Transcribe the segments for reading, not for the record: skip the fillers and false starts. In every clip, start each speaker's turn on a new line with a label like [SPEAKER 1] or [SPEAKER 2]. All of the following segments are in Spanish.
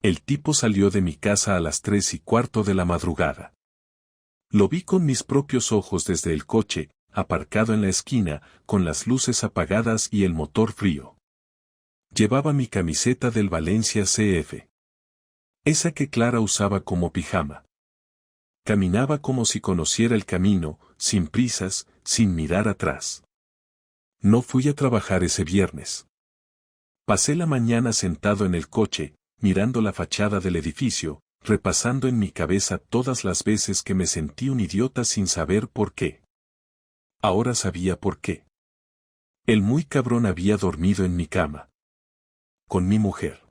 [SPEAKER 1] El tipo salió de mi casa a las 3:15 de la madrugada. Lo vi con mis propios ojos desde el coche, aparcado en la esquina, con las luces apagadas y el motor frío. Llevaba mi camiseta del Valencia CF. Esa que Clara usaba como pijama. Caminaba como si conociera el camino, sin prisas, sin mirar atrás. No fui a trabajar ese viernes. Pasé la mañana sentado en el coche, mirando la fachada del edificio, repasando en mi cabeza todas las veces que me sentí un idiota sin saber por qué. Ahora sabía por qué. El muy cabrón había dormido en mi cama. Con mi mujer.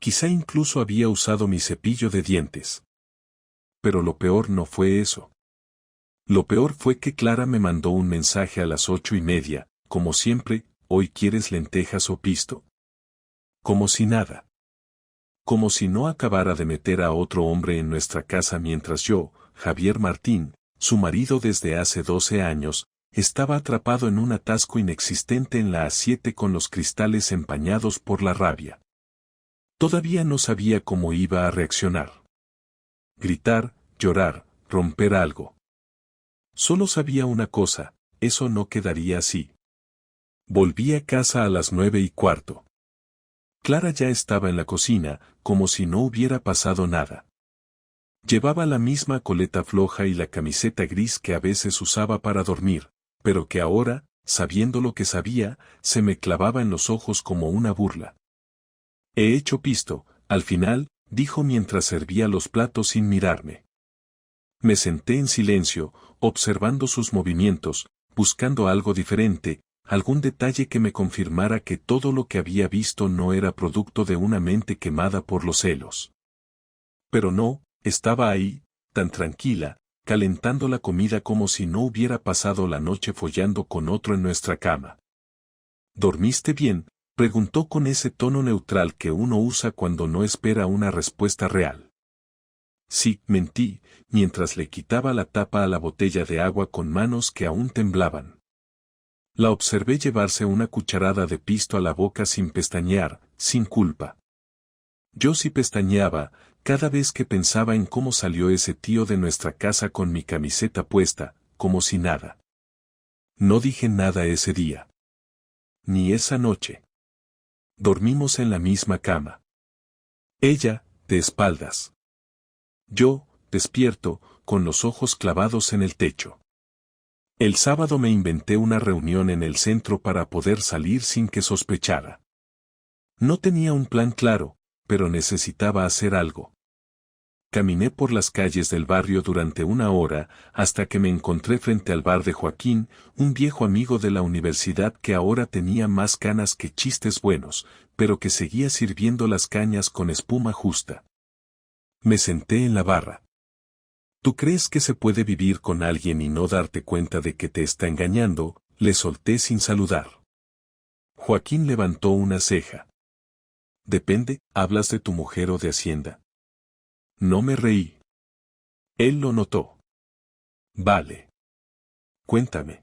[SPEAKER 1] Quizá incluso había usado mi cepillo de dientes. Pero lo peor no fue eso. Lo peor fue que Clara me mandó un mensaje a las 8:30, como siempre, ¿hoy quieres lentejas o pisto? Como si nada. Como si no acabara de meter a otro hombre en nuestra casa mientras yo, Javier Martín, su marido desde hace 12 años, estaba atrapado en un atasco inexistente en la A7 con los cristales empañados por la rabia. Todavía no sabía cómo iba a reaccionar. Gritar, llorar, romper algo. Solo sabía una cosa, eso no quedaría así. Volví a casa a las 9:15. Clara ya estaba en la cocina, como si no hubiera pasado nada. Llevaba la misma coleta floja y la camiseta gris que a veces usaba para dormir, pero que ahora, sabiendo lo que sabía, se me clavaba en los ojos como una burla. He hecho pisto, al final, dijo mientras servía los platos sin mirarme. Me senté en silencio, observando sus movimientos, buscando algo diferente, algún detalle que me confirmara que todo lo que había visto no era producto de una mente quemada por los celos. Pero no, estaba ahí, tan tranquila, calentando la comida como si no hubiera pasado la noche follando con otro en nuestra cama. ¿Dormiste bien?, preguntó con ese tono neutral que uno usa cuando no espera una respuesta real. Sí, mentí, mientras le quitaba la tapa a la botella de agua con manos que aún temblaban. La observé llevarse una cucharada de pisto a la boca sin pestañear, sin culpa. Yo sí pestañeaba, cada vez que pensaba en cómo salió ese tío de nuestra casa con mi camiseta puesta, como si nada. No dije nada ese día. Ni esa noche. Dormimos en la misma cama. Ella, de espaldas. Yo, despierto, con los ojos clavados en el techo. El sábado me inventé una reunión en el centro para poder salir sin que sospechara. No tenía un plan claro, pero necesitaba hacer algo. Caminé por las calles del barrio durante 1 hora, hasta que me encontré frente al bar de Joaquín, un viejo amigo de la universidad que ahora tenía más canas que chistes buenos, pero que seguía sirviendo las cañas con espuma justa. Me senté en la barra. ¿Tú crees que se puede vivir con alguien y no darte cuenta de que te está engañando?, le solté sin saludar. Joaquín levantó una ceja. Depende, ¿hablas de tu mujer o de Hacienda? No me reí. Él lo notó. Vale. Cuéntame.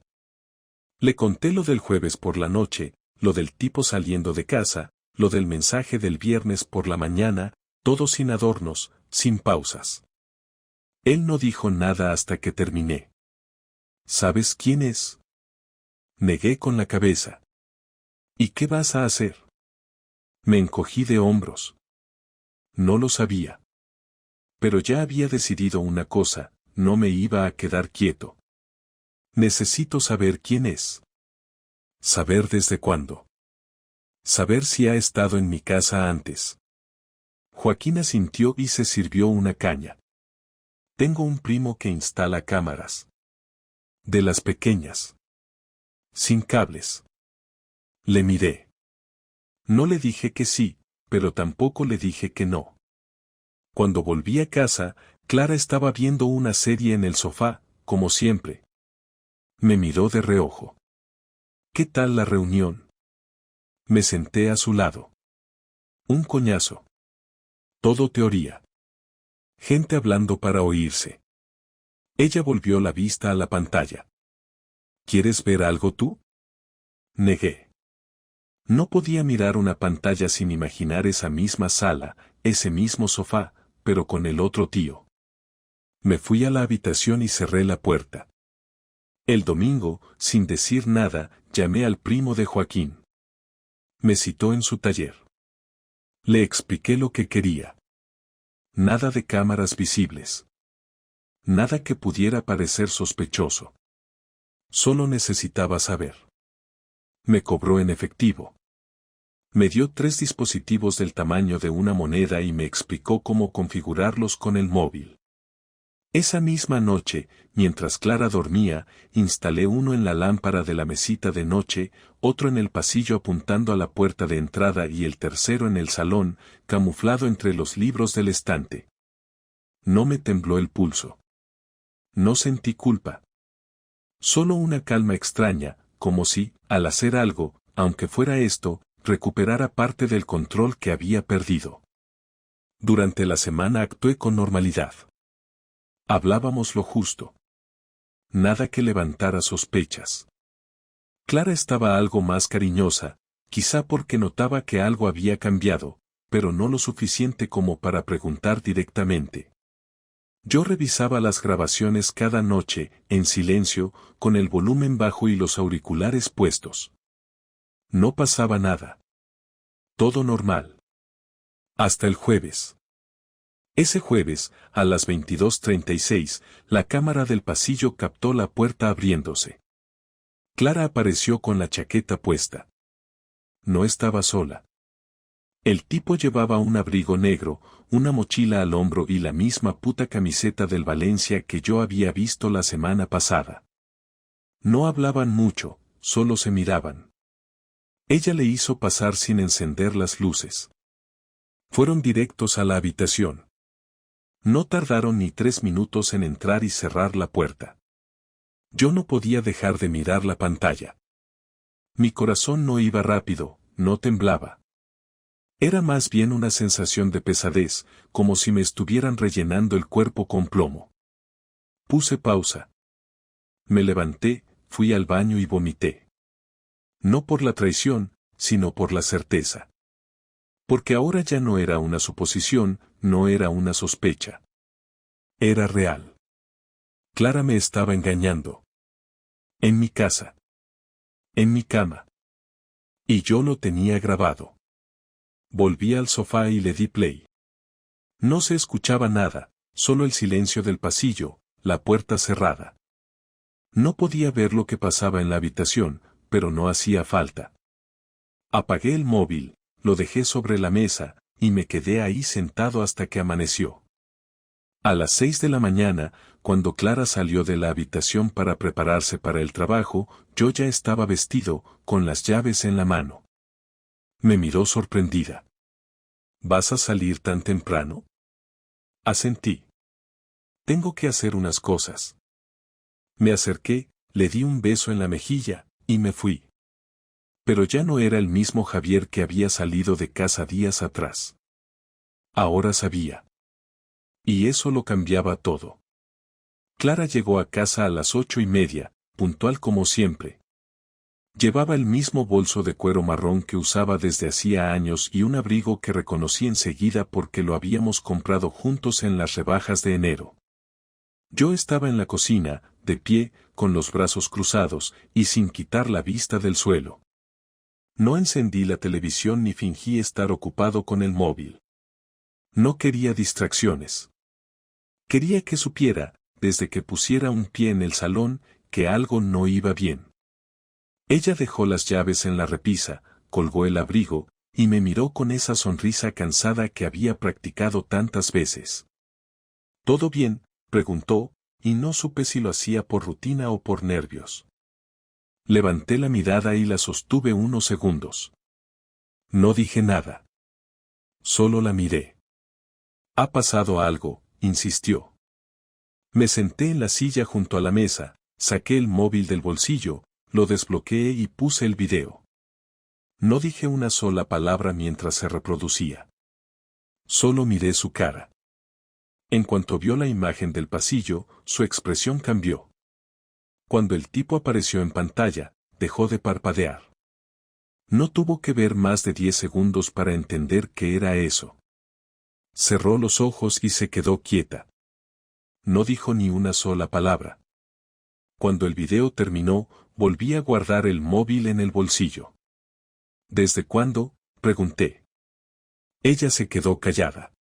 [SPEAKER 1] Le conté lo del jueves por la noche, lo del tipo saliendo de casa, lo del mensaje del viernes por la mañana, todo sin adornos, sin pausas. Él no dijo nada hasta que terminé. ¿Sabes quién es? Negué con la cabeza. ¿Y qué vas a hacer? Me encogí de hombros. No lo sabía. Pero ya había decidido una cosa, no me iba a quedar quieto. Necesito saber quién es. Saber desde cuándo. Saber si ha estado en mi casa antes. Joaquín asintió y se sirvió una caña. Tengo un primo que instala cámaras. De las pequeñas. Sin cables. Le miré. No le dije que sí, pero tampoco le dije que no. Cuando volví a casa, Clara estaba viendo una serie en el sofá, como siempre. Me miró de reojo. ¿Qué tal la reunión? Me senté a su lado. Un coñazo. Todo teoría. Gente hablando para oírse. Ella volvió la vista a la pantalla. ¿Quieres ver algo tú? Negué. No podía mirar una pantalla sin imaginar esa misma sala, ese mismo sofá, pero con el otro tío. Me fui a la habitación y cerré la puerta. El domingo, sin decir nada, llamé al primo de Joaquín. Me citó en su taller. Le expliqué lo que quería. Nada de cámaras visibles. Nada que pudiera parecer sospechoso. Solo necesitaba saber. Me cobró en efectivo. Me dio 3 dispositivos del tamaño de una moneda y me explicó cómo configurarlos con el móvil. Esa misma noche, mientras Clara dormía, instalé uno en la lámpara de la mesita de noche, otro en el pasillo apuntando a la puerta de entrada y el tercero en el salón, camuflado entre los libros del estante. No me tembló el pulso. No sentí culpa. Solo una calma extraña, como si, al hacer algo, aunque fuera esto, recuperara parte del control que había perdido. Durante la semana actué con normalidad. Hablábamos lo justo. Nada que levantara sospechas. Clara estaba algo más cariñosa, quizá porque notaba que algo había cambiado, pero no lo suficiente como para preguntar directamente. Yo revisaba las grabaciones cada noche, en silencio, con el volumen bajo y los auriculares puestos. No pasaba nada. Todo normal. Hasta el jueves. Ese jueves, a las 22:36, la cámara del pasillo captó la puerta abriéndose. Clara apareció con la chaqueta puesta. No estaba sola. El tipo llevaba un abrigo negro, una mochila al hombro y la misma puta camiseta del Valencia que yo había visto la semana pasada. No hablaban mucho, solo se miraban. Ella le hizo pasar sin encender las luces. Fueron directos a la habitación. No tardaron ni 3 minutos en entrar y cerrar la puerta. Yo no podía dejar de mirar la pantalla. Mi corazón no iba rápido, no temblaba. Era más bien una sensación de pesadez, como si me estuvieran rellenando el cuerpo con plomo. Puse pausa. Me levanté, fui al baño y vomité. No por la traición, sino por la certeza. Porque ahora ya no era una suposición, no era una sospecha. Era real. Clara me estaba engañando. En mi casa. En mi cama. Y yo lo tenía grabado. Volví al sofá y le di play. No se escuchaba nada, solo el silencio del pasillo, la puerta cerrada. No podía ver lo que pasaba en la habitación, pero no hacía falta. Apagué el móvil, lo dejé sobre la mesa, y me quedé ahí sentado hasta que amaneció. A las 6 de la mañana, cuando Clara salió de la habitación para prepararse para el trabajo, yo ya estaba vestido, con las llaves en la mano. Me miró sorprendida. ¿Vas a salir tan temprano? Asentí. Tengo que hacer unas cosas. Me acerqué, le di un beso en la mejilla, y me fui. Pero ya no era el mismo Javier que había salido de casa días atrás. Ahora sabía. Y eso lo cambiaba todo. Clara llegó a casa a las 8:30, puntual como siempre. Llevaba el mismo bolso de cuero marrón que usaba desde hacía años y un abrigo que reconocí enseguida porque lo habíamos comprado juntos en las rebajas de enero. Yo estaba en la cocina, de pie, con los brazos cruzados, y sin quitar la vista del suelo. No encendí la televisión ni fingí estar ocupado con el móvil. No quería distracciones. Quería que supiera, desde que pusiera un pie en el salón, que algo no iba bien. Ella dejó las llaves en la repisa, colgó el abrigo, y me miró con esa sonrisa cansada que había practicado tantas veces. ¿Todo bien?, preguntó, y no supe si lo hacía por rutina o por nervios. Levanté la mirada y la sostuve unos segundos. No dije nada. Solo la miré. «¿Ha pasado algo?», insistió. Me senté en la silla junto a la mesa, saqué el móvil del bolsillo, lo desbloqueé y puse el video. No dije una sola palabra mientras se reproducía. Solo miré su cara. En cuanto vio la imagen del pasillo, su expresión cambió. Cuando el tipo apareció en pantalla, dejó de parpadear. No tuvo que ver más de 10 segundos para entender qué era eso. Cerró los ojos y se quedó quieta. No dijo ni una sola palabra. Cuando el video terminó, volví a guardar el móvil en el bolsillo. ¿Desde cuándo?, pregunté. Ella se quedó callada.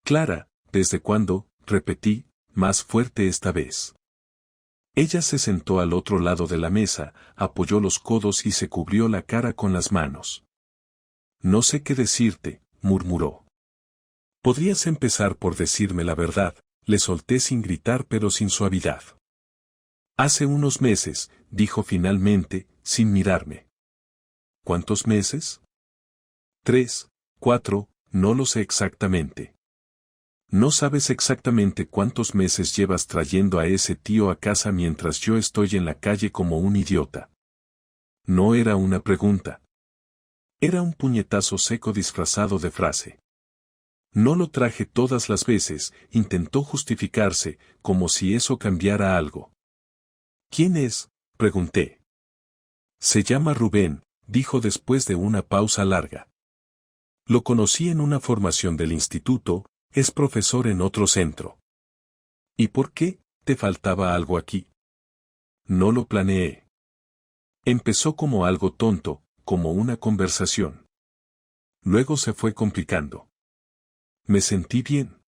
[SPEAKER 1] Clara, ¿desde cuándo?, repetí, más fuerte esta vez. Ella se sentó al otro lado de la mesa, apoyó los codos y se cubrió la cara con las manos. No sé qué decirte, murmuró. Podrías empezar por decirme la verdad, le solté sin gritar pero sin suavidad. Hace unos meses, dijo finalmente, sin mirarme. ¿Cuántos meses? 3, 4, no lo sé exactamente. No sabes exactamente cuántos meses llevas trayendo a ese tío a casa mientras yo estoy en la calle como un idiota. No era una pregunta. Era un puñetazo seco disfrazado de frase. No lo traje todas las veces, intentó justificarse, como si eso cambiara algo. ¿Quién es?, pregunté. Se llama Rubén, dijo después de una pausa larga. Lo conocí en una formación del instituto, es profesor en otro centro. ¿Y por qué? ¿Te faltaba algo aquí? No lo planeé. Empezó como algo tonto, como una conversación. Luego se fue complicando. Me sentí bien.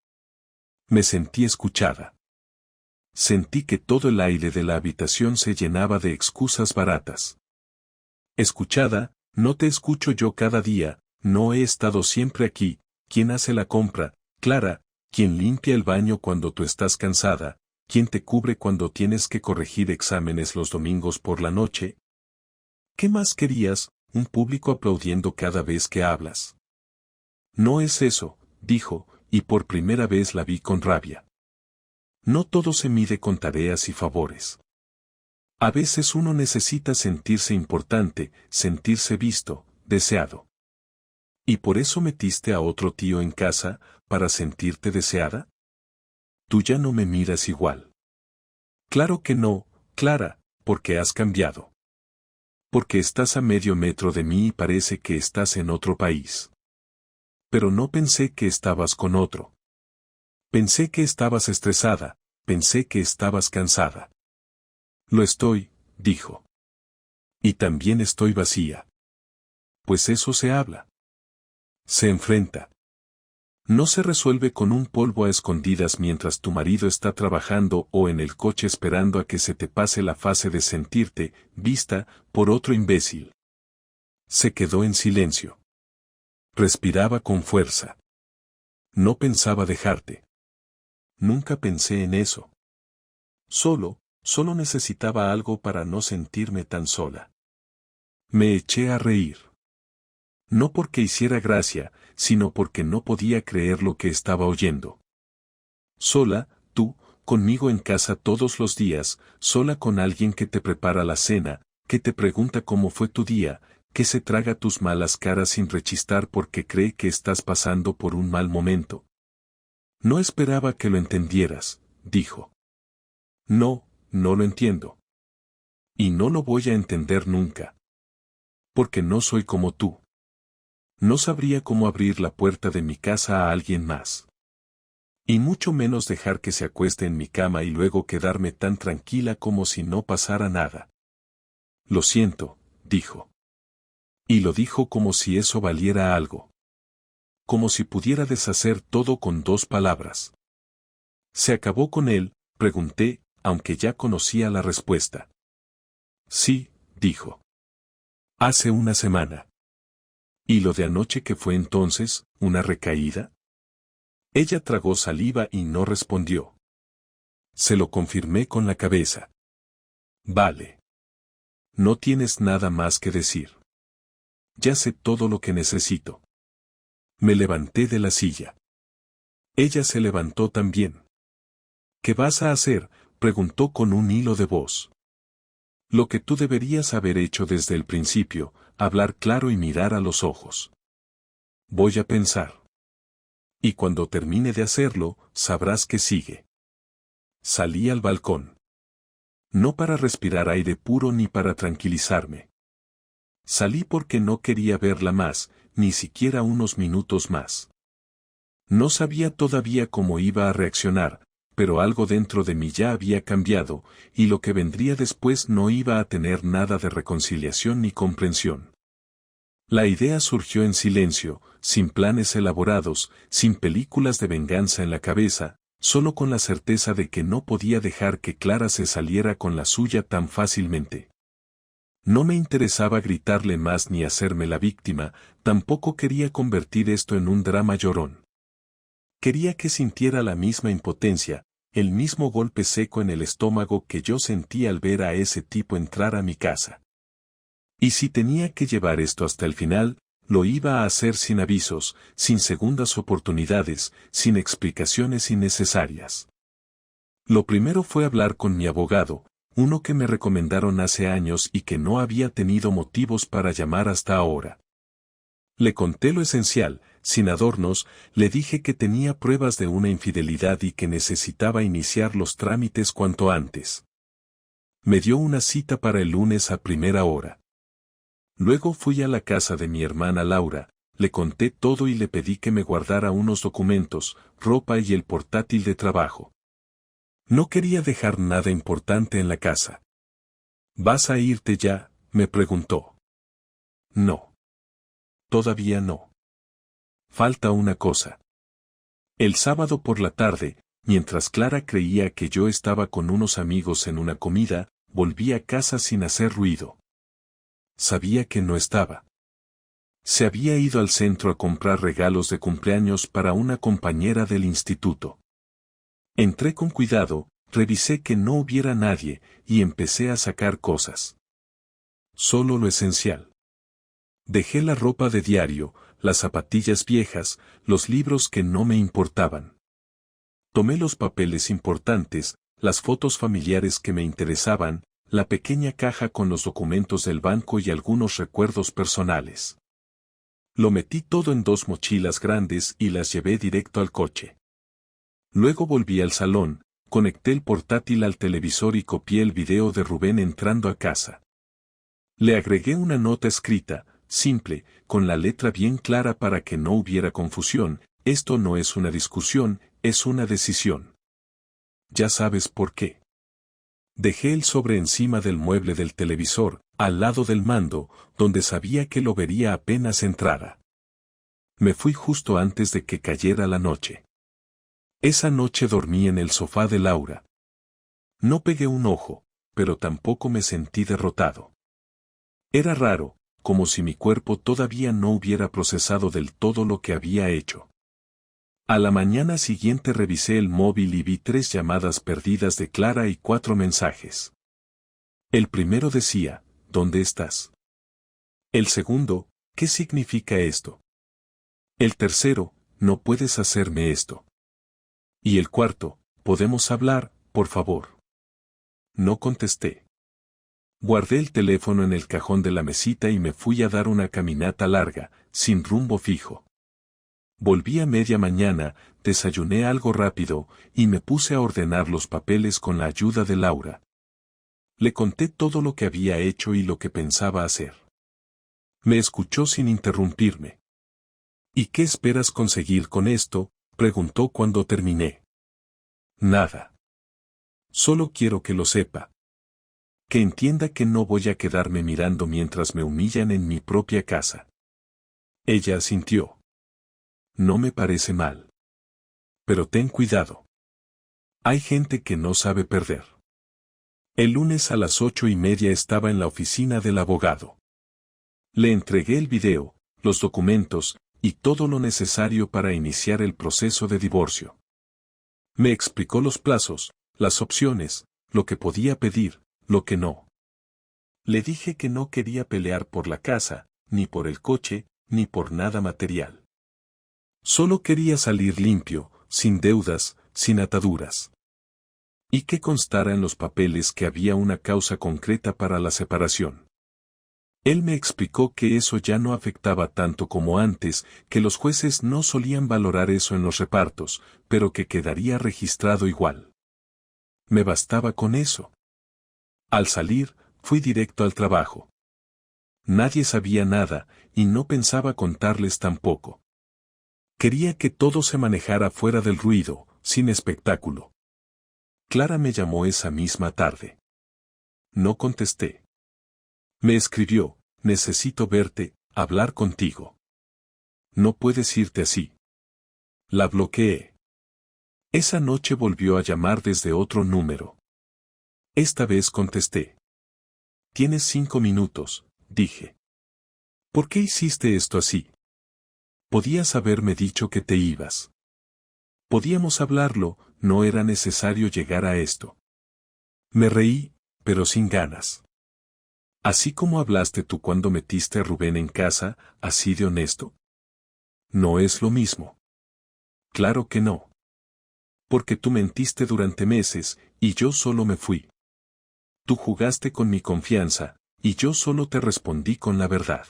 [SPEAKER 1] Me sentí escuchada. Sentí que todo el aire de la habitación se llenaba de excusas baratas. Escuchada, no te escucho yo cada día, no he estado siempre aquí, ¿quién hace la compra? Clara, ¿quién limpia el baño cuando tú estás cansada? ¿Quién te cubre cuando tienes que corregir exámenes los domingos por la noche? ¿Qué más querías? Un público aplaudiendo cada vez que hablas. No es eso, dijo, y por primera vez la vi con rabia. No todo se mide con tareas y favores. A veces uno necesita sentirse importante, sentirse visto, deseado. ¿Y por eso metiste a otro tío en casa, para sentirte deseada? Tú ya no me miras igual. Claro que no, Clara, porque has cambiado. Porque estás a medio metro de mí y parece que estás en otro país. Pero no pensé que estabas con otro. Pensé que estabas estresada, pensé que estabas cansada. Lo estoy, dijo. Y también estoy vacía. Pues eso se habla. Se enfrenta. No se resuelve con un polvo a escondidas mientras tu marido está trabajando o en el coche esperando a que se te pase la fase de sentirte vista por otro imbécil. Se quedó en silencio. Respiraba con fuerza. No pensaba dejarte. Nunca pensé en eso. Solo necesitaba algo para no sentirme tan sola. Me eché a reír. No porque hiciera gracia, sino porque no podía creer lo que estaba oyendo. Sola, tú, conmigo en casa todos los días, sola con alguien que te prepara la cena, que te pregunta cómo fue tu día, que se traga tus malas caras sin rechistar porque cree que estás pasando por un mal momento. No esperaba que lo entendieras, dijo. No, no lo entiendo. Y no lo voy a entender nunca. Porque no soy como tú. No sabría cómo abrir la puerta de mi casa a alguien más. Y mucho menos dejar que se acueste en mi cama y luego quedarme tan tranquila como si no pasara nada. Lo siento, dijo. Y lo dijo como si eso valiera algo. Como si pudiera deshacer todo con 2 palabras. ¿Se acabó con él?, pregunté, aunque ya conocía la respuesta. Sí, dijo. Hace una semana. ¿Y lo de anoche que fue entonces, una recaída? Ella tragó saliva y no respondió. Se lo confirmé con la cabeza. Vale. No tienes nada más que decir. Ya sé todo lo que necesito. Me levanté de la silla. Ella se levantó también. ¿Qué vas a hacer?, preguntó con un hilo de voz. Lo que tú deberías haber hecho desde el principio, hablar claro y mirar a los ojos. Voy a pensar. Y cuando termine de hacerlo, sabrás que sigue. Salí al balcón. No para respirar aire puro ni para tranquilizarme. Salí porque no quería verla más, ni siquiera unos minutos más. No sabía todavía cómo iba a reaccionar, pero algo dentro de mí ya había cambiado, y lo que vendría después no iba a tener nada de reconciliación ni comprensión. La idea surgió en silencio, sin planes elaborados, sin películas de venganza en la cabeza, solo con la certeza de que no podía dejar que Clara se saliera con la suya tan fácilmente. No me interesaba gritarle más ni hacerme la víctima, tampoco quería convertir esto en un drama llorón. Quería que sintiera la misma impotencia, el mismo golpe seco en el estómago que yo sentí al ver a ese tipo entrar a mi casa. Y si tenía que llevar esto hasta el final, lo iba a hacer sin avisos, sin segundas oportunidades, sin explicaciones innecesarias. Lo primero fue hablar con mi abogado, uno que me recomendaron hace años y que no había tenido motivos para llamar hasta ahora. Le conté lo esencial, sin adornos, le dije que tenía pruebas de una infidelidad y que necesitaba iniciar los trámites cuanto antes. Me dio una cita para el lunes a primera hora. Luego fui a la casa de mi hermana Laura, le conté todo y le pedí que me guardara unos documentos, ropa y el portátil de trabajo. No quería dejar nada importante en la casa. ¿Vas a irte ya?, me preguntó. No. Todavía no. Falta una cosa. El sábado por la tarde, mientras Clara creía que yo estaba con unos amigos en una comida, volví a casa sin hacer ruido. Sabía que no estaba. Se había ido al centro a comprar regalos de cumpleaños para una compañera del instituto. Entré con cuidado, revisé que no hubiera nadie, y empecé a sacar cosas. Solo lo esencial. Dejé la ropa de diario, las zapatillas viejas, los libros que no me importaban. Tomé los papeles importantes, las fotos familiares que me interesaban, la pequeña caja con los documentos del banco y algunos recuerdos personales. Lo metí todo en 2 mochilas grandes y las llevé directo al coche. Luego volví al salón, conecté el portátil al televisor y copié el video de Rubén entrando a casa. Le agregué una nota escrita, simple, con la letra bien clara para que no hubiera confusión: esto no es una discusión, es una decisión. Ya sabes por qué. Dejé el sobre encima del mueble del televisor, al lado del mando, donde sabía que lo vería apenas entrara. Me fui justo antes de que cayera la noche. Esa noche dormí en el sofá de Laura. No pegué un ojo, pero tampoco me sentí derrotado. Era raro, como si mi cuerpo todavía no hubiera procesado del todo lo que había hecho. A la mañana siguiente revisé el móvil y vi 3 llamadas perdidas de Clara y 4 mensajes. El primero decía: ¿dónde estás? El segundo: ¿qué significa esto? El tercero: no puedes hacerme esto. Y el cuarto: ¿podemos hablar, por favor? No contesté. Guardé el teléfono en el cajón de la mesita y me fui a dar una caminata larga, sin rumbo fijo. Volví a media mañana, desayuné algo rápido, y me puse a ordenar los papeles con la ayuda de Laura. Le conté todo lo que había hecho y lo que pensaba hacer. Me escuchó sin interrumpirme. ¿Y qué esperas conseguir con esto?, preguntó cuando terminé. Nada. Solo quiero que lo sepa. Que entienda que no voy a quedarme mirando mientras me humillan en mi propia casa. Ella asintió. No me parece mal. Pero ten cuidado. Hay gente que no sabe perder. El lunes a las 8:30 estaba en la oficina del abogado. Le entregué el video, los documentos, y todo lo necesario para iniciar el proceso de divorcio. Me explicó los plazos, las opciones, lo que podía pedir, lo que no. Le dije que no quería pelear por la casa, ni por el coche, ni por nada material. Solo quería salir limpio, sin deudas, sin ataduras. Y que constara en los papeles que había una causa concreta para la separación. Él me explicó que eso ya no afectaba tanto como antes, que los jueces no solían valorar eso en los repartos, pero que quedaría registrado igual. Me bastaba con eso. Al salir, fui directo al trabajo. Nadie sabía nada, y no pensaba contarles tampoco. Quería que todo se manejara fuera del ruido, sin espectáculo. Clara me llamó esa misma tarde. No contesté. Me escribió: necesito verte, hablar contigo. No puedes irte así. La bloqueé. Esa noche volvió a llamar desde otro número. Esta vez contesté. Tienes 5 minutos, dije. ¿Por qué hiciste esto así? Podías haberme dicho que te ibas. Podíamos hablarlo, no era necesario llegar a esto. Me reí, pero sin ganas. Así como hablaste tú cuando metiste a Rubén en casa, así de honesto. No es lo mismo. Claro que no. Porque tú mentiste durante meses, y yo solo me fui. Tú jugaste con mi confianza, y yo solo te respondí con la verdad.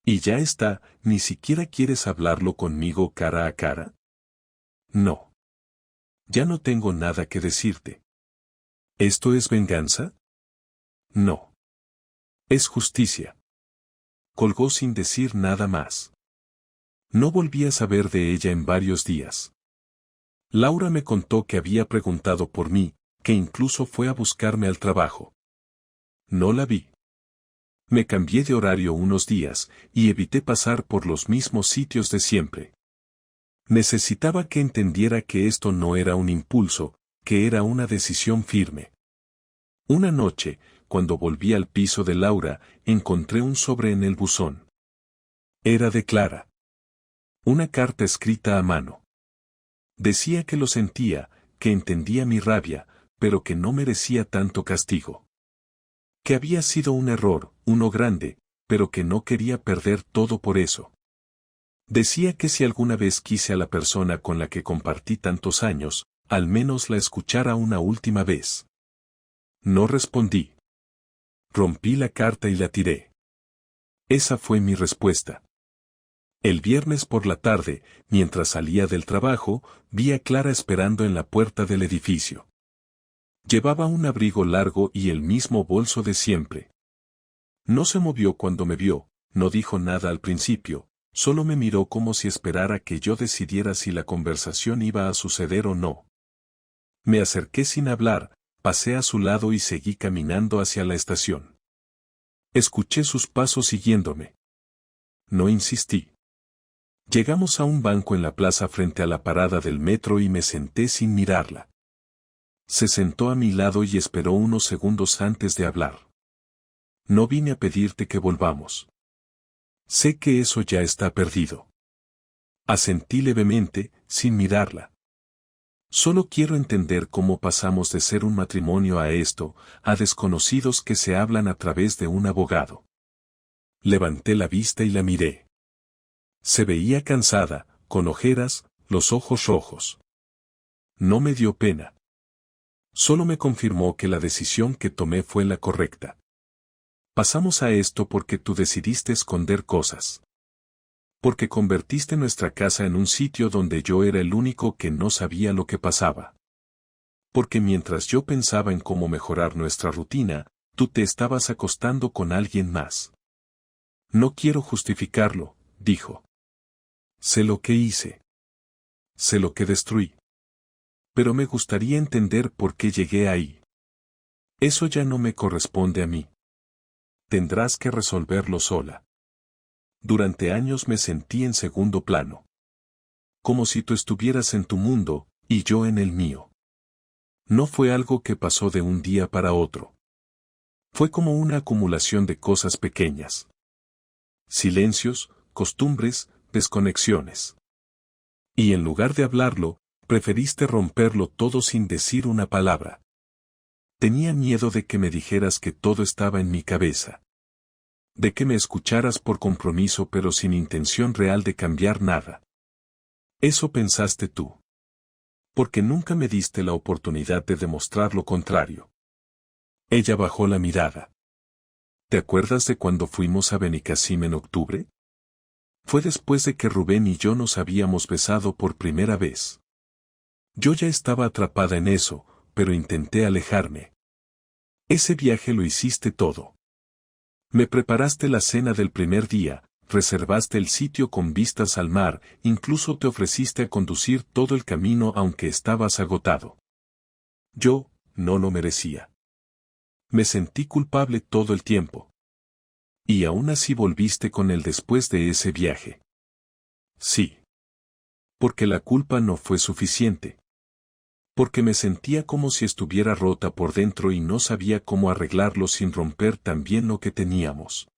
[SPEAKER 1] Y ya está, ¿ni siquiera quieres hablarlo conmigo cara a cara? No. Ya no tengo nada que decirte. ¿Esto es venganza? No. Es justicia. Colgó sin decir nada más. No volví a saber de ella en varios días. Laura me contó que había preguntado por mí, que incluso fue a buscarme al trabajo. No la vi. Me cambié de horario unos días, y evité pasar por los mismos sitios de siempre. Necesitaba que entendiera que esto no era un impulso, que era una decisión firme. Una noche, cuando volví al piso de Laura, encontré un sobre en el buzón. Era de Clara. Una carta escrita a mano. Decía que lo sentía, que entendía mi rabia, pero que no merecía tanto castigo. Que había sido un error, uno grande, pero que no quería perder todo por eso. Decía que si alguna vez quise a la persona con la que compartí tantos años, al menos la escuchara una última vez. No respondí. Rompí la carta y la tiré. Esa fue mi respuesta. El viernes por la tarde, mientras salía del trabajo, vi a Clara esperando en la puerta del edificio. Llevaba un abrigo largo y el mismo bolso de siempre. No se movió cuando me vio, no dijo nada al principio, solo me miró como si esperara que yo decidiera si la conversación iba a suceder o no. Me acerqué sin hablar, pasé a su lado y seguí caminando hacia la estación. Escuché sus pasos siguiéndome. No insistí. Llegamos a un banco en la plaza frente a la parada del metro y me senté sin mirarla. Se sentó a mi lado y esperó unos segundos antes de hablar. No vine a pedirte que volvamos. Sé que eso ya está perdido. Asentí levemente, sin mirarla. Solo quiero entender cómo pasamos de ser un matrimonio a esto, a desconocidos que se hablan a través de un abogado. Levanté la vista y la miré. Se veía cansada, con ojeras, los ojos rojos. No me dio pena. Solo me confirmó que la decisión que tomé fue la correcta. Pasamos a esto porque tú decidiste esconder cosas. Porque convertiste nuestra casa en un sitio donde yo era el único que no sabía lo que pasaba. Porque mientras yo pensaba en cómo mejorar nuestra rutina, tú te estabas acostando con alguien más. No quiero justificarlo, dijo. Sé lo que hice. Sé lo que destruí. Pero me gustaría entender por qué llegué ahí. Eso ya no me corresponde a mí. Tendrás que resolverlo sola. Durante años me sentí en segundo plano. Como si tú estuvieras en tu mundo, y yo en el mío. No fue algo que pasó de un día para otro. Fue como una acumulación de cosas pequeñas. Silencios, costumbres, desconexiones. Y en lugar de hablarlo, preferiste romperlo todo sin decir una palabra. Tenía miedo de que me dijeras que todo estaba en mi cabeza. De que me escucharas por compromiso pero sin intención real de cambiar nada. Eso pensaste tú. Porque nunca me diste la oportunidad de demostrar lo contrario. Ella bajó la mirada. ¿Te acuerdas de cuando fuimos a Benicassim en octubre? Fue después de que Rubén y yo nos habíamos besado por primera vez. Yo ya estaba atrapada en eso, pero intenté alejarme. Ese viaje lo hiciste todo. Me preparaste la cena del primer día, reservaste el sitio con vistas al mar, incluso te ofreciste a conducir todo el camino aunque estabas agotado. Yo, no lo merecía. Me sentí culpable todo el tiempo. Y aún así volviste con él después de ese viaje. Sí. Porque la culpa no fue suficiente. Porque me sentía como si estuviera rota por dentro y no sabía cómo arreglarlo sin romper también lo que teníamos.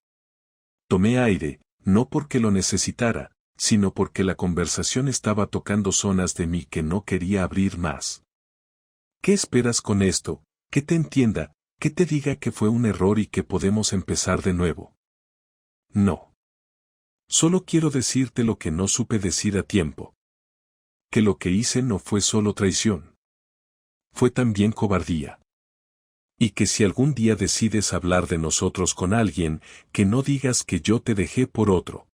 [SPEAKER 1] Tomé aire, no porque lo necesitara, sino porque la conversación estaba tocando zonas de mí que no quería abrir más. ¿Qué esperas con esto? Que te entienda, que te diga que fue un error y que podemos empezar de nuevo. No. Solo quiero decirte lo que no supe decir a tiempo. Que lo que hice no fue solo traición. Fue también cobardía. Y que si algún día decides hablar de nosotros con alguien, que no digas que yo te dejé por otro.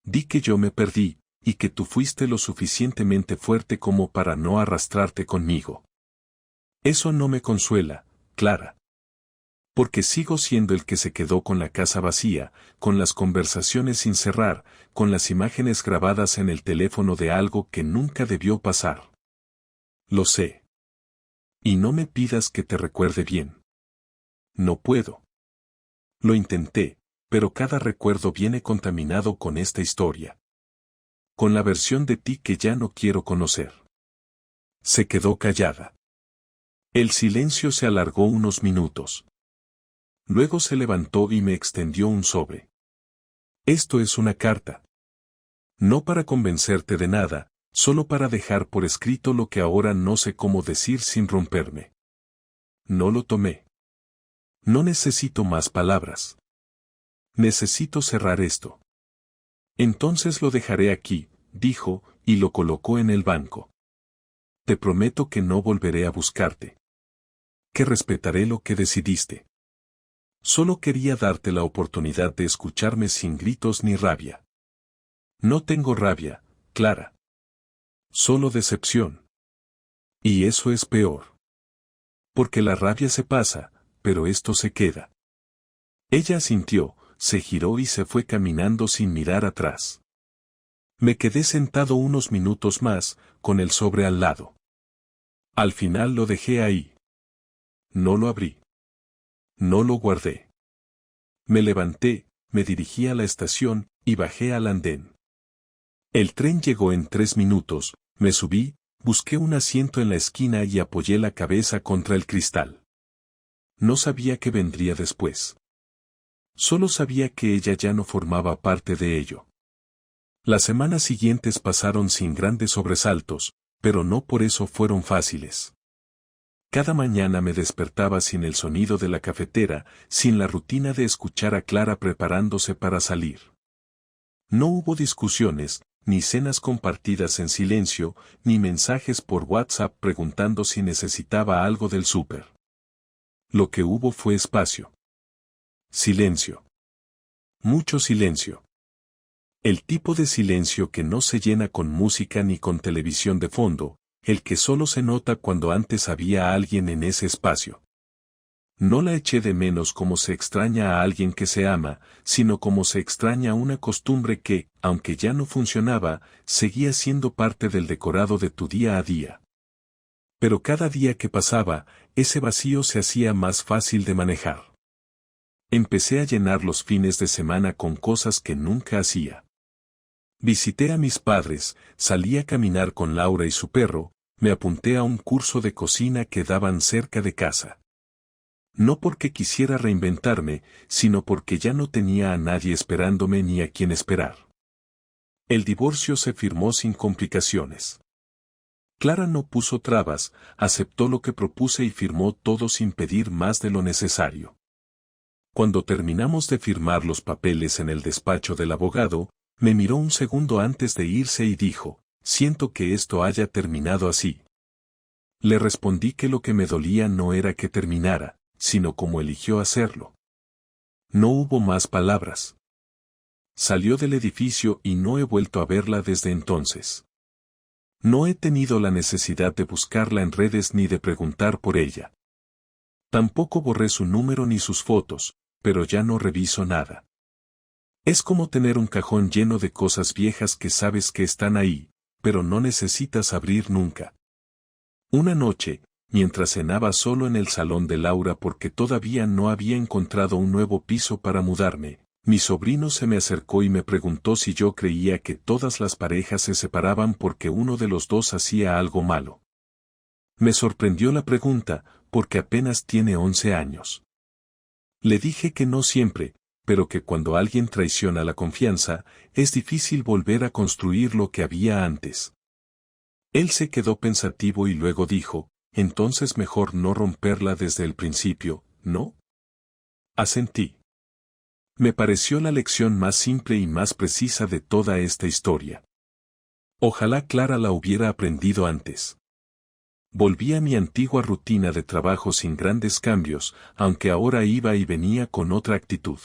[SPEAKER 1] Di que yo me perdí, y que tú fuiste lo suficientemente fuerte como para no arrastrarte conmigo. Eso no me consuela, Clara. Porque sigo siendo el que se quedó con la casa vacía, con las conversaciones sin cerrar, con las imágenes grabadas en el teléfono de algo que nunca debió pasar. Lo sé. Y no me pidas que te recuerde bien. No puedo. Lo intenté, pero cada recuerdo viene contaminado con esta historia. Con la versión de ti que ya no quiero conocer. Se quedó callada. El silencio se alargó unos minutos. Luego se levantó y me extendió un sobre. Esto es una carta. No para convencerte de nada, solo para dejar por escrito lo que ahora no sé cómo decir sin romperme. No lo tomé. No necesito más palabras. Necesito cerrar esto. Entonces lo dejaré aquí, dijo, y lo colocó en el banco. Te prometo que no volveré a buscarte. Que respetaré lo que decidiste. Solo quería darte la oportunidad de escucharme sin gritos ni rabia. No tengo rabia, Clara. Solo decepción. Y eso es peor. Porque la rabia se pasa, pero esto se queda. Ella asintió, se giró y se fue caminando sin mirar atrás. Me quedé sentado unos minutos más, con el sobre al lado. Al final lo dejé ahí. No lo abrí. No lo guardé. Me levanté, me dirigí a la estación, y bajé al andén. El tren llegó en 3 minutos, me subí, busqué un asiento en la esquina y apoyé la cabeza contra el cristal. No sabía qué vendría después. Solo sabía que ella ya no formaba parte de ello. Las semanas siguientes pasaron sin grandes sobresaltos, pero no por eso fueron fáciles. Cada mañana me despertaba sin el sonido de la cafetera, sin la rutina de escuchar a Clara preparándose para salir. No hubo discusiones, ni cenas compartidas en silencio, ni mensajes por WhatsApp preguntando si necesitaba algo del súper. Lo que hubo fue espacio. Silencio. Mucho silencio. El tipo de silencio que no se llena con música ni con televisión de fondo, el que solo se nota cuando antes había alguien en ese espacio. No la eché de menos como se extraña a alguien que se ama, sino como se extraña una costumbre que, aunque ya no funcionaba, seguía siendo parte del decorado de tu día a día. Pero cada día que pasaba, ese vacío se hacía más fácil de manejar. Empecé a llenar los fines de semana con cosas que nunca hacía. Visité a mis padres, salí a caminar con Laura y su perro, me apunté a un curso de cocina que daban cerca de casa. No porque quisiera reinventarme, sino porque ya no tenía a nadie esperándome ni a quien esperar. El divorcio se firmó sin complicaciones. Clara no puso trabas, aceptó lo que propuse y firmó todo sin pedir más de lo necesario. Cuando terminamos de firmar los papeles en el despacho del abogado, me miró un segundo antes de irse y dijo, «Siento que esto haya terminado así». Le respondí que lo que me dolía no era que terminara, sino como eligió hacerlo. No hubo más palabras. Salió del edificio y no he vuelto a verla desde entonces. No he tenido la necesidad de buscarla en redes ni de preguntar por ella. Tampoco borré su número ni sus fotos, pero ya no reviso nada. Es como tener un cajón lleno de cosas viejas que sabes que están ahí, pero no necesitas abrir nunca. Una noche, mientras cenaba solo en el salón de Laura porque todavía no había encontrado un nuevo piso para mudarme, mi sobrino se me acercó y me preguntó si yo creía que todas las parejas se separaban porque uno de los dos hacía algo malo. Me sorprendió la pregunta, porque apenas tiene 11 años. Le dije que no siempre, pero que cuando alguien traiciona la confianza, es difícil volver a construir lo que había antes. Él se quedó pensativo y luego dijo, entonces mejor no romperla desde el principio, ¿no? Asentí. Me pareció la lección más simple y más precisa de toda esta historia. Ojalá Clara la hubiera aprendido antes. Volví a mi antigua rutina de trabajo sin grandes cambios, aunque ahora iba y venía con otra actitud.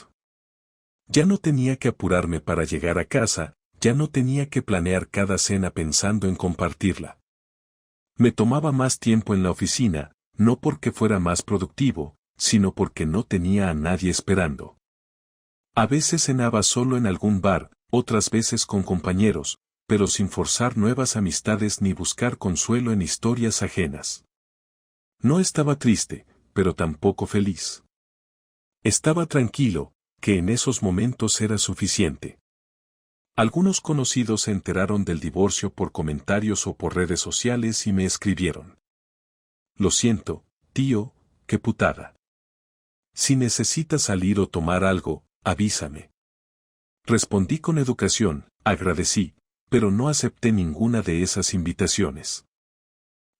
[SPEAKER 1] Ya no tenía que apurarme para llegar a casa, ya no tenía que planear cada cena pensando en compartirla. Me tomaba más tiempo en la oficina, no porque fuera más productivo, sino porque no tenía a nadie esperando. A veces cenaba solo en algún bar, otras veces con compañeros, pero sin forzar nuevas amistades ni buscar consuelo en historias ajenas. No estaba triste, pero tampoco feliz. Estaba tranquilo, que en esos momentos era suficiente. Algunos conocidos se enteraron del divorcio por comentarios o por redes sociales y me escribieron. Lo siento, tío, qué putada. Si necesitas salir o tomar algo, avísame. Respondí con educación, agradecí, pero no acepté ninguna de esas invitaciones.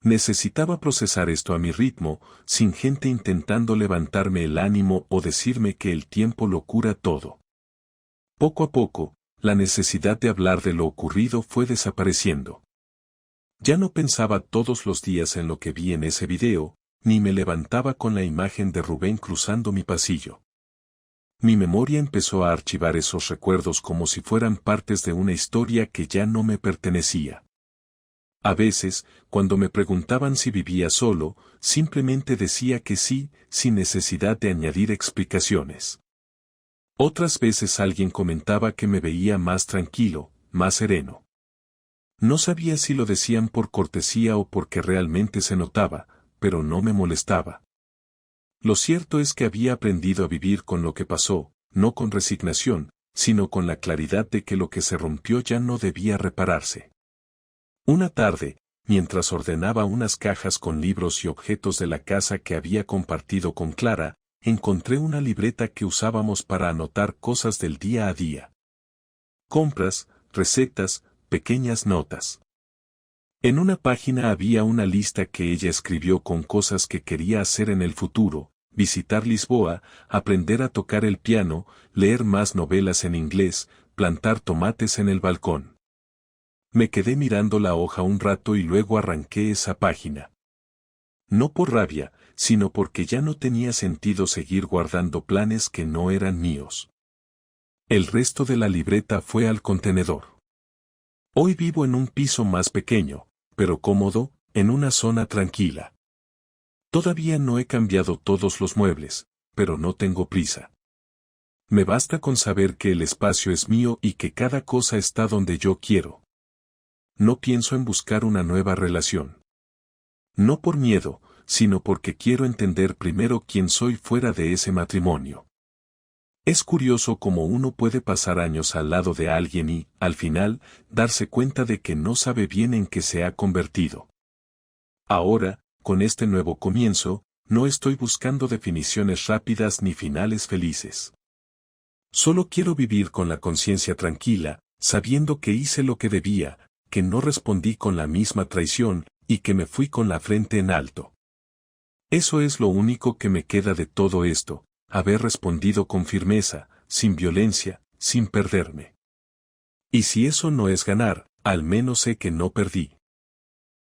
[SPEAKER 1] Necesitaba procesar esto a mi ritmo, sin gente intentando levantarme el ánimo o decirme que el tiempo lo cura todo. Poco a poco, la necesidad de hablar de lo ocurrido fue desapareciendo. Ya no pensaba todos los días en lo que vi en ese video, ni me levantaba con la imagen de Rubén cruzando mi pasillo. Mi memoria empezó a archivar esos recuerdos como si fueran partes de una historia que ya no me pertenecía. A veces, cuando me preguntaban si vivía solo, simplemente decía que sí, sin necesidad de añadir explicaciones. Otras veces alguien comentaba que me veía más tranquilo, más sereno. No sabía si lo decían por cortesía o porque realmente se notaba, pero no me molestaba. Lo cierto es que había aprendido a vivir con lo que pasó, no con resignación, sino con la claridad de que lo que se rompió ya no debía repararse. Una tarde, mientras ordenaba unas cajas con libros y objetos de la casa que había compartido con Clara, encontré una libreta que usábamos para anotar cosas del día a día. Compras, recetas, pequeñas notas. En una página había una lista que ella escribió con cosas que quería hacer en el futuro: visitar Lisboa, aprender a tocar el piano, leer más novelas en inglés, plantar tomates en el balcón. Me quedé mirando la hoja un rato y luego arranqué esa página. No por rabia, sino porque ya no tenía sentido seguir guardando planes que no eran míos. El resto de la libreta fue al contenedor. Hoy vivo en un piso más pequeño, pero cómodo, en una zona tranquila. Todavía no he cambiado todos los muebles, pero no tengo prisa. Me basta con saber que el espacio es mío y que cada cosa está donde yo quiero. No pienso en buscar una nueva relación. No por miedo, sino porque quiero entender primero quién soy fuera de ese matrimonio. Es curioso cómo uno puede pasar años al lado de alguien y, al final, darse cuenta de que no sabe bien en qué se ha convertido. Ahora, con este nuevo comienzo, no estoy buscando definiciones rápidas ni finales felices. Solo quiero vivir con la conciencia tranquila, sabiendo que hice lo que debía, que no respondí con la misma traición, y que me fui con la frente en alto. Eso es lo único que me queda de todo esto: haber respondido con firmeza, sin violencia, sin perderme. Y si eso no es ganar, al menos sé que no perdí.